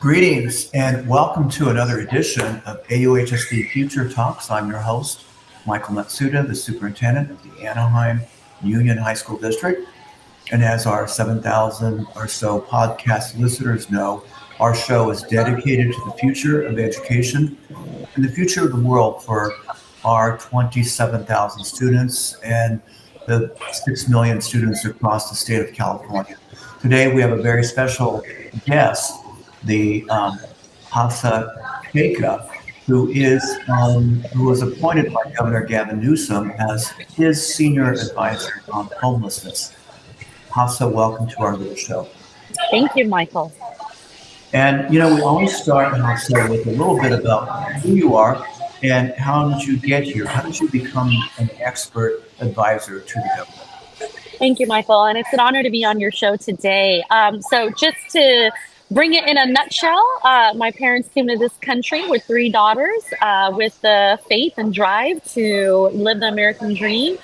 Greetings and welcome to another edition of AUHSD Future Talks. I'm your host, Michael Matsuda, the superintendent of the Anaheim Union High School District. And as our 7,000 or so podcast listeners know, our show is dedicated to the future of education and the future of the world for our 27,000 students and the 6 million students across the state of California. Today we have a very special guest, the Hafsa Kaka, who was appointed by Governor Gavin Newsome as his senior advisor on homelessness. Hafsa, welcome to our little show. Thank you, Michael. And we always start, Hafsa, with a little bit about who you are and how did you get here? How did you become an expert advisor to the governor? Thank you, Michael. And it's an honor to be on your show today. So just to bring it in a nutshell, my parents came to this country with three daughters with the faith and drive to live the American dream.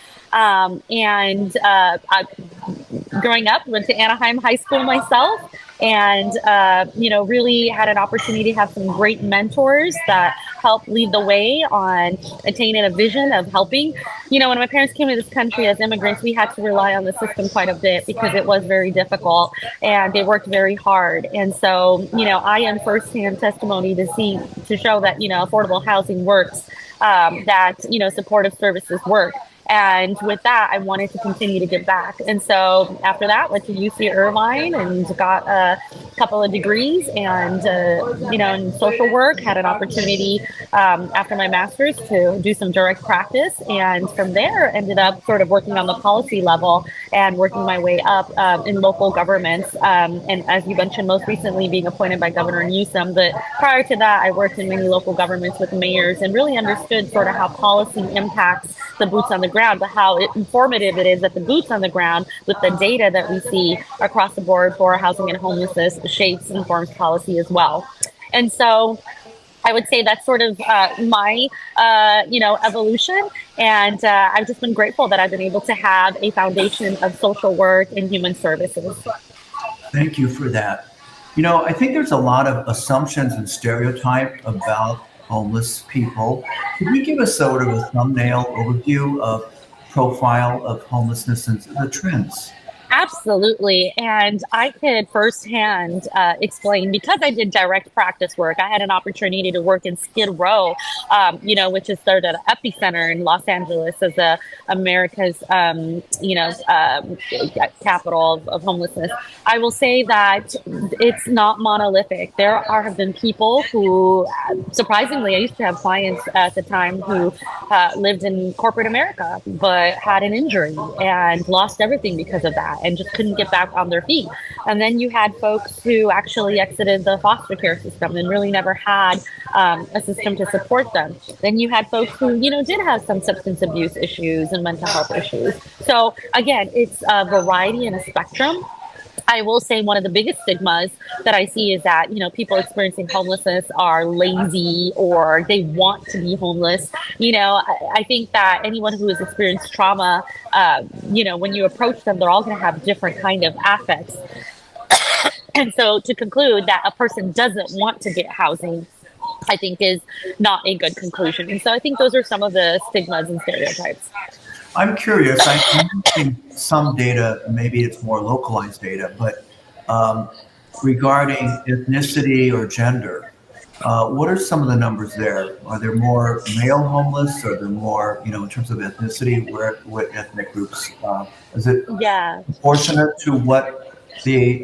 Growing up, went to Anaheim High School myself, and really had an opportunity to have some great mentors that helped lead the way on attaining a vision of helping. When my parents came to this country as immigrants, we had to rely on the system quite a bit because it was very difficult, and they worked very hard. And so, I am firsthand testimony to show that affordable housing works, that supportive services work. And with that, I wanted to continue to give back. And so after that, went to UC Irvine and got a couple of degrees and, in social work, had an opportunity after my master's to do some direct practice. And from there, ended up sort of working on the policy level and working my way up in local governments. And as you mentioned, most recently being appointed by Governor Newsome. But prior to that, I worked in many local governments with mayors and really understood sort of how policy impacts the boots on the ground, but how informative it is that the boots on the ground with the data that we see across the board for housing and homelessness shapes and informs policy as well. And so I would say that's sort of my, evolution. And I've just been grateful that I've been able to have a foundation of social work and human services. Thank you for that. I think there's a lot of assumptions and stereotype about homeless people. Could you give us sort of a thumbnail overview of profile of homelessness and the trends? Absolutely. And I could firsthand explain, because I did direct practice work, I had an opportunity to work in Skid Row, which is sort of the epicenter in Los Angeles as America's, capital of homelessness. I will say that it's not monolithic. There have been people who, surprisingly, I used to have clients at the time who lived in corporate America, but had an injury and lost everything because of that, and just couldn't get back on their feet. And then you had folks who actually exited the foster care system and really never had a system to support them. Then you had folks who, did have some substance abuse issues and mental health issues. So again, it's a variety and a spectrum. I will say one of the biggest stigmas that I see is that, people experiencing homelessness are lazy or they want to be homeless. I think that anyone who has experienced trauma, when you approach them, they're all going to have different kind of affects. And so to conclude that a person doesn't want to get housing, I think is not a good conclusion. And so I think those are some of the stigmas and stereotypes. I'm curious. I'm using some data, maybe it's more localized data, but regarding ethnicity or gender, what are some of the numbers there? Are there more male homeless? Are there more, in terms of ethnicity, what ethnic groups? Is it proportionate to what the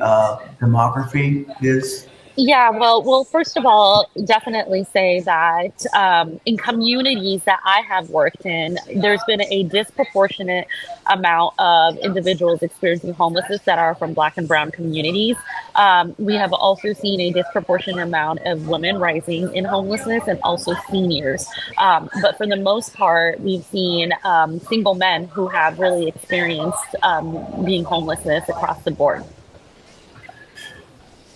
demography is? Yeah, well, first of all, definitely say that in communities that I have worked in, there's been a disproportionate amount of individuals experiencing homelessness that are from Black and Brown communities. We have also seen a disproportionate amount of women rising in homelessness and also seniors. But for the most part, we've seen single men who have really experienced being homelessness across the board.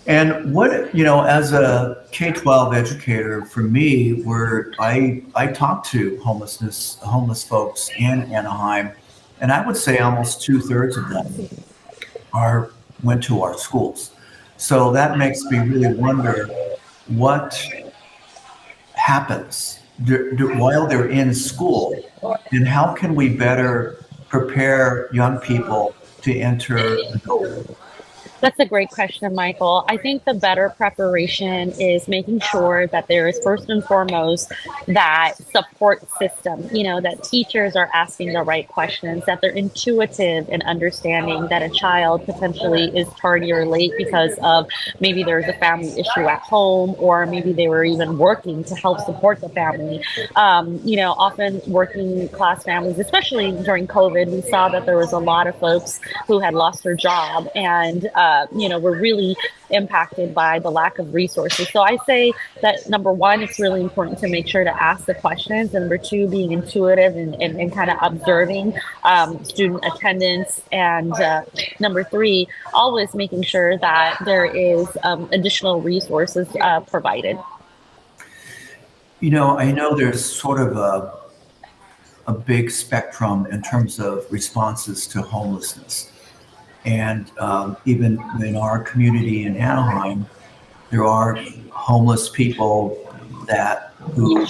And what, as a K-12 educator, for me, where I talk to homeless folks in Anaheim, and I would say almost 2/3 of them went to our schools. So that makes me really wonder what happens while they're in school, and how can we better prepare young people to enter adulthood? That's a great question, Michael. I think the better preparation is making sure that there is first and foremost that support system, that teachers are asking the right questions, that they're intuitive in understanding that a child potentially is tardy or late because of maybe there's a family issue at home, or maybe they were even working to help support the family. Often working class families, especially during COVID, we saw that there was a lot of folks who had lost their job and were really impacted by the lack of resources. So I say that number one, it's really important to make sure to ask the questions. And number two, being intuitive and kind of observing student attendance. And number three, always making sure that there is additional resources provided. I know there's sort of a big spectrum in terms of responses to homelessness. And even in our community in Anaheim, there are homeless people who,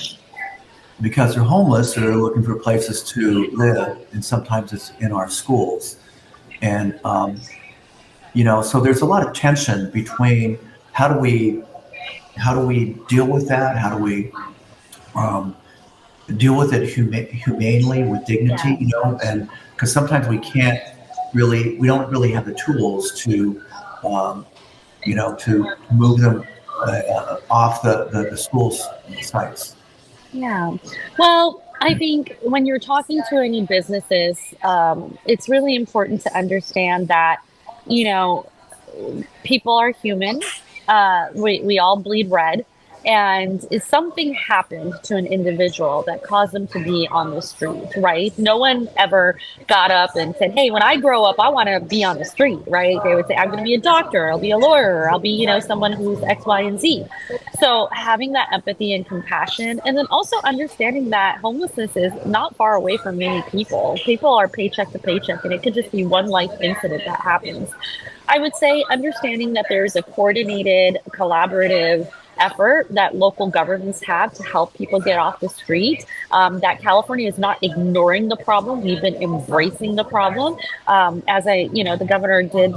because they're homeless, they're looking for places to live, and sometimes it's in our schools. And so there's a lot of tension between how do we deal with that? How do we deal with it humanely with dignity? And because sometimes we don't really have the tools to move them off the school's sites. Yeah. Well, I think when you're talking to any businesses, it's really important to understand that, you know, people are human. We all bleed red. And if something happened to an individual that caused them to be on the street, right? No one ever got up and said, hey, when I grow up, I want to be on the street, right? They would say, I'm going to be a doctor, I'll be a lawyer, I'll be, someone who's X, Y, and Z. So having that empathy and compassion, and then also understanding that homelessness is not far away from many people. People are paycheck to paycheck, and it could just be one life incident that happens. I would say understanding that there's a coordinated, collaborative effort that local governments have to help people get off the street, that California is not ignoring the problem. We've been embracing the problem. The governor did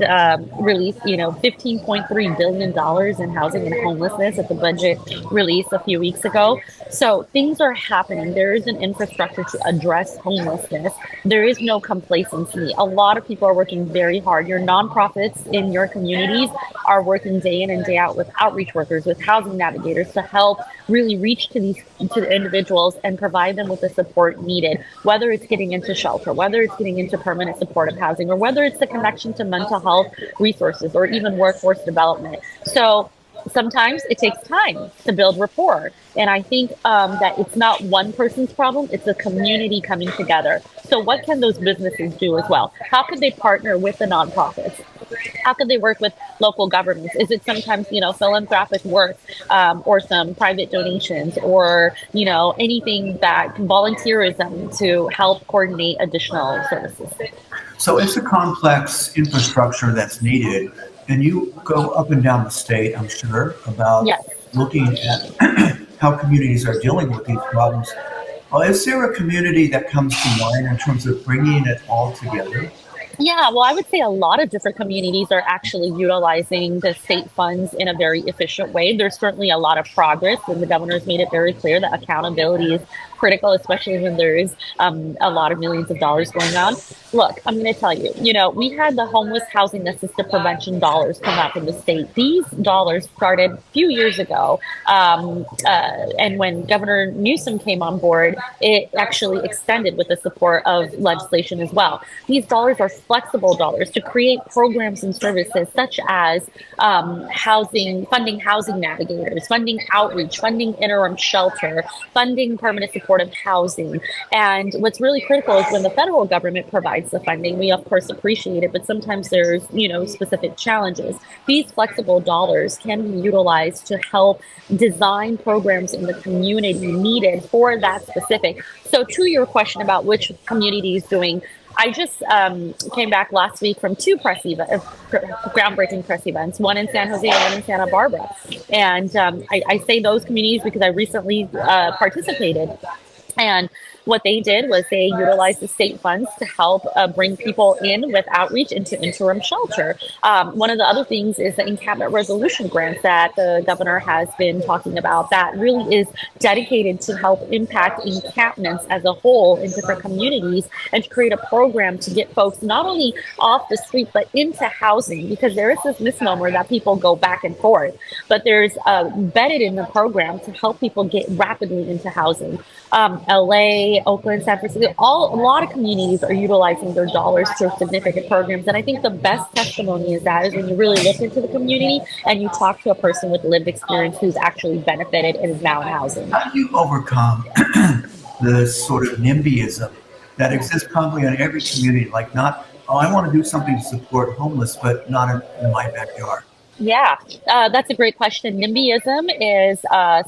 release, $15.3 billion in housing and homelessness at the budget release a few weeks ago. So things are happening. There is an infrastructure to address homelessness. There is no complacency. A lot of people are working very hard. Your nonprofits in your communities are working day in and day out with outreach workers, with housing navigators to help really reach to the individuals and provide them with the support needed, whether it's getting into shelter, whether it's getting into permanent supportive housing, or whether it's the connection to mental health resources or even workforce development. So sometimes it takes time to build rapport. And I think that it's not one person's problem, it's a community coming together. So what can those businesses do as well? How could they partner with the nonprofits? How could they work with local governments? Is it sometimes, philanthropic work, or some private donations, or, anything that volunteerism to help coordinate additional services? So it's a complex infrastructure that's needed. And you go up and down the state, I'm sure, about Yes. looking at how communities are dealing with these problems. Is there a community that comes to mind in terms of bringing it all together? Yeah, well, I would say a lot of different communities are actually utilizing the state funds in a very efficient way. There's certainly a lot of progress, and the governor's made it very clear that accountability is critical, especially when there is a lot of millions of dollars going on. Look, I'm going to tell you, we had the homeless housing assisted prevention dollars come out from the state. These dollars started a few years ago. And when Governor Newsome came on board, it actually extended with the support of legislation as well. These dollars are flexible dollars to create programs and services such as funding housing navigators, funding outreach, funding interim shelter, funding permanent supportive housing. And what's really critical is when the federal government provides the funding, we of course appreciate it, but sometimes there's, specific challenges. These flexible dollars can be utilized to help design programs in the community needed for that specific. So to your question about which community is doing I just came back last week from two groundbreaking press events, one in San Jose and one in Santa Barbara. And I say those communities because I recently participated. And what they did was they utilized the state funds to help bring people in with outreach into interim shelter. One of the other things is the in-cabinet resolution grant that the governor has been talking about that really is dedicated to help impact encampments as a whole in different communities and to create a program to get folks not only off the street but into housing, because there is this misnomer that people go back and forth, but there's embedded in the program to help people get rapidly into housing. LA, Oakland, San Francisco, a lot of communities are utilizing their dollars to significant programs. And I think the best testimony is when you really look into the community and you talk to a person with lived experience who's actually benefited and is now in housing. How do you overcome the sort of nimbyism that exists probably in every community? Like I want to do something to support homeless, but not in my backyard. Yeah, that's a great question. NIMBYism is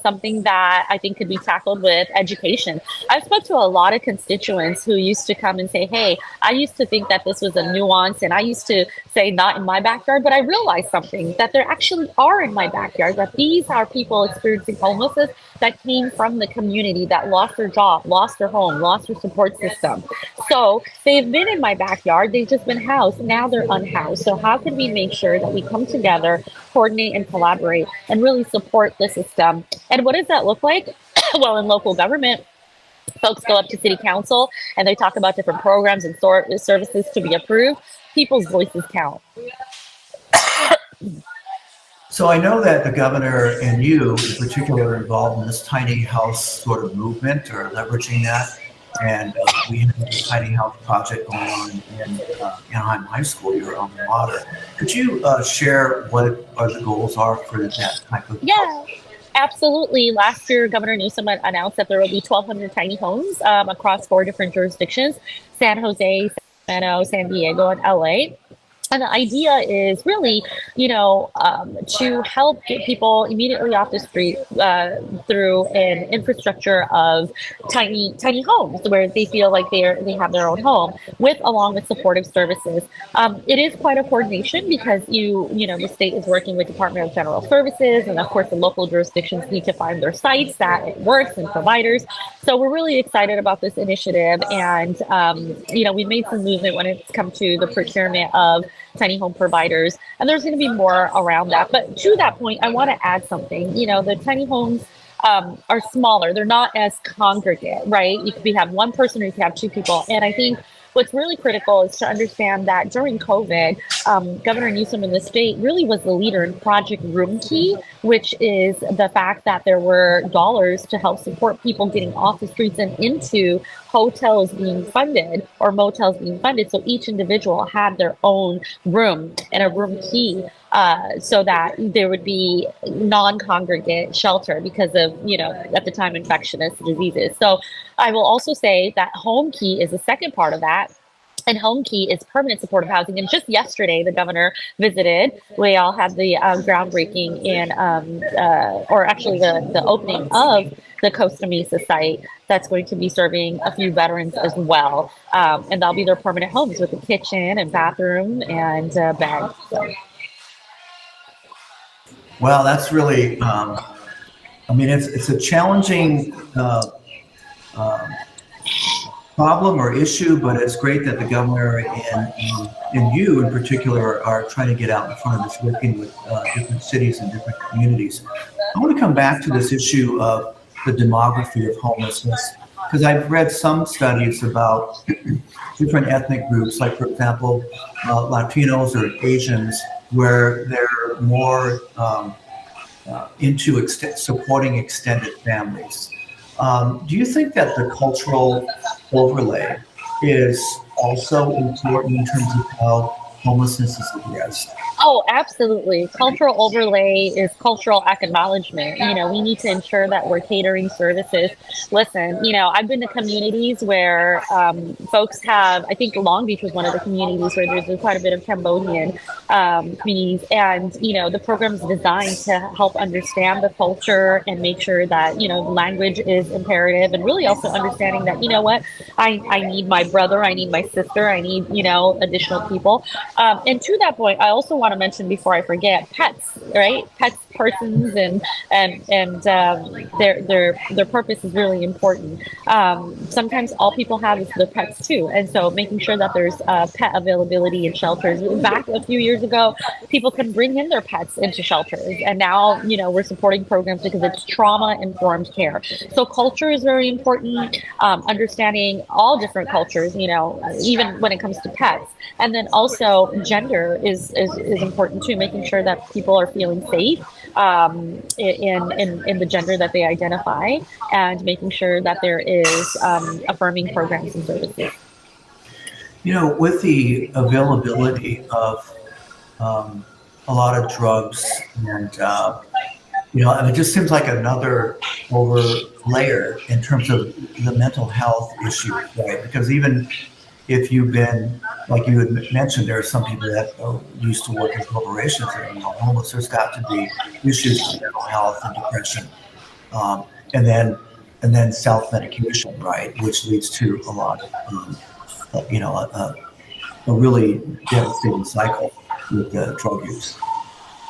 something that I think could be tackled with education. I've spoke to a lot of constituents who used to come and say, hey, I used to think that this was a nuance and I used to say not in my backyard, but I realized something, that there actually are in my backyard, that these are people experiencing homelessness that came from the community that lost their job, lost their home, lost their support system. So they've been in my backyard, they've just been housed, now they're unhoused. So how can we make sure that we come together, coordinate and collaborate and really support the system? And what does that look like? Well, in local government, folks go up to city council and they talk about different programs and services to be approved. People's voices count. So I know that the governor and you in particular are involved in this tiny house sort of movement or leveraging that. And we have a tiny house project going on in Anaheim High School, your alma mater. Could you share what the goals are for that type of? Yeah, absolutely. Last year, Governor Newsome announced that there will be 1,200 tiny homes across 4 different jurisdictions: San Jose, Sacramento, San Diego, and LA. And the idea is really, to help get people immediately off the street through an infrastructure of tiny homes where they feel like they have their own home, along with supportive services. It is quite a coordination because the state is working with Department of General Services, and of course the local jurisdictions need to find their sites that it works and providers. So we're really excited about this initiative, and we've made some movement when it's come to the procurement of tiny home providers, and there's going to be more around that. But to that point, I want to add something. The tiny homes are smaller; they're not as congregate, right? You could have one person or you could have 2 people, and I think what's really critical is to understand that during COVID, Governor Newsome in the state really was the leader in Project Room Key, which is the fact that there were dollars to help support people getting off the streets and into hotels being funded or motels being funded. So each individual had their own room and a room key so that there would be non-congregate shelter because of, at the time, infectious diseases. So I will also say that Home Key is the second part of that. And Home Key is permanent supportive housing. And just yesterday, the governor visited. We all had the groundbreaking the opening of the Costa Mesa site that's going to be serving a few veterans as well. And that'll be their permanent homes with a kitchen and bathroom and bed. So. Well, that's really, it's a challenging problem or issue, but it's great that the governor and you in particular are trying to get out in front of this, working with different cities and different communities. I want to come back to this issue of the demography of homelessness, because I've read some studies about different ethnic groups, like, for example, Latinos or Asians, where they're more into supporting extended families. Do you think that the cultural overlay is also important in terms of how homelessness is addressed? Oh, absolutely. Cultural overlay is cultural acknowledgement. We need to ensure that we're catering services. Listen, I've been to communities where folks have, I think Long Beach was one of the communities where there's quite a bit of Cambodian communities. And, the program is designed to help understand the culture and make sure that, language is imperative, and really also understanding that, what, I need my brother, I need my sister, I need, additional people. And to that point, I also want to mention before I forget, pets, right? Pets, persons, and their purpose is really important. Sometimes all people have is their pets too, and so making sure that there's pet availability in shelters. Back a few years ago, people could bring in their pets into shelters, and now we're supporting programs because it's trauma-informed care. So culture is very important. Understanding all different cultures, even when it comes to pets, and then also gender is important too, making sure that people are feeling safe in the gender that they identify, and making sure that there is affirming programs and services. With the availability of a lot of drugs and it just seems like another over layer in terms of the mental health issue, right? Because even if you've been, like you had mentioned, there are some people that used to work in corporations that are homeless. There's got to be issues with mental health and depression, and then self-medication, right, which leads to a lot of a really devastating cycle with drug use.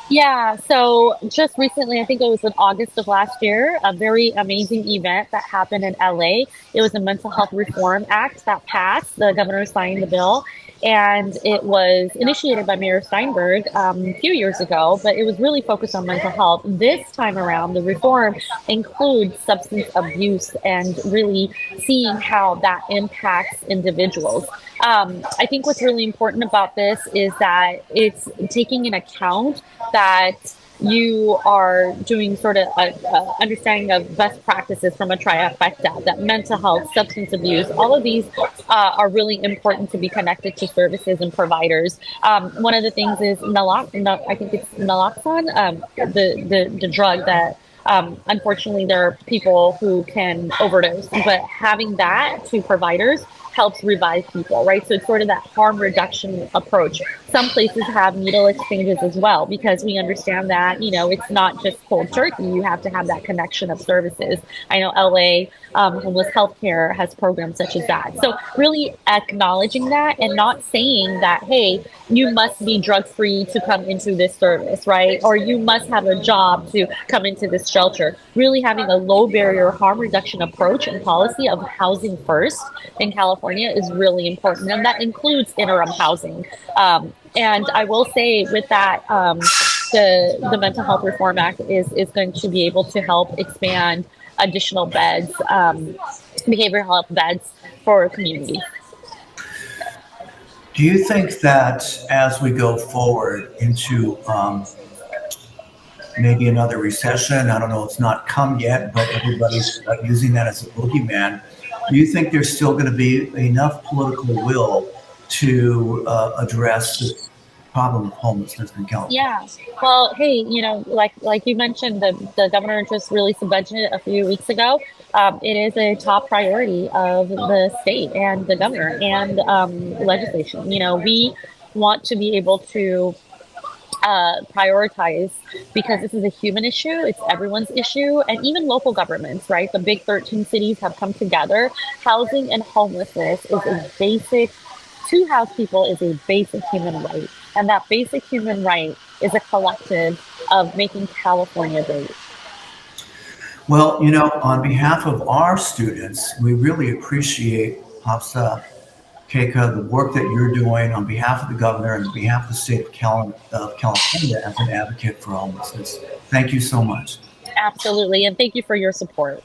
Yeah, so just recently, I think it was in August of last year, a very amazing event that happened in LA. It was a Mental Health Reform Act that passed. The governor signed the bill, and it was initiated by Mayor Steinberg a few years ago, but it was really focused on mental health. This time around, the reform includes substance abuse and really seeing how that impacts individuals. I think what's really important about this is that it's taking into account that you are doing sort of a understanding of best practices from a trifecta, that mental health, substance abuse, all of these are really important to be connected to services and providers. One of the things is I think it's naloxone, the drug that unfortunately there are people who can overdose, but having that to providers helps revive people, right? So it's sort of that harm reduction approach. Some places have needle exchanges as well, because we understand that, it's not just cold turkey. You have to have that connection of services. I know LA Homeless Healthcare has programs such as that. So really acknowledging that and not saying that, hey, you must be drug free to come into this service, right? Or you must have a job to come into this shelter. Really having a low barrier harm reduction approach and policy of housing first in California is really important. And that includes interim housing. And I will say with that, the Mental Health Reform Act is going to be able to help expand additional beds, behavioral health beds for community. Do you think that as we go forward into maybe another recession, I don't know, it's not come yet, but everybody's using that as a boogeyman, do you think there's still going to be enough political will to address this problem of homelessness in California? Yeah. Well, hey, like you mentioned, the governor just released a budget a few weeks ago. It is a top priority of the state and the governor and legislation. We want to be able to prioritize, because this is a human issue, it's everyone's issue, and even local governments, right? The big 13 cities have come together. Housing and homelessness is a basic, to house people is a basic human right. And that basic human right is a collective of making California great. Well, on behalf of our students, we really appreciate, Hafsa Kaka, the work that you're doing on behalf of the governor and on behalf of the state of California as an advocate for homelessness. Thank you so much. Absolutely. And thank you for your support.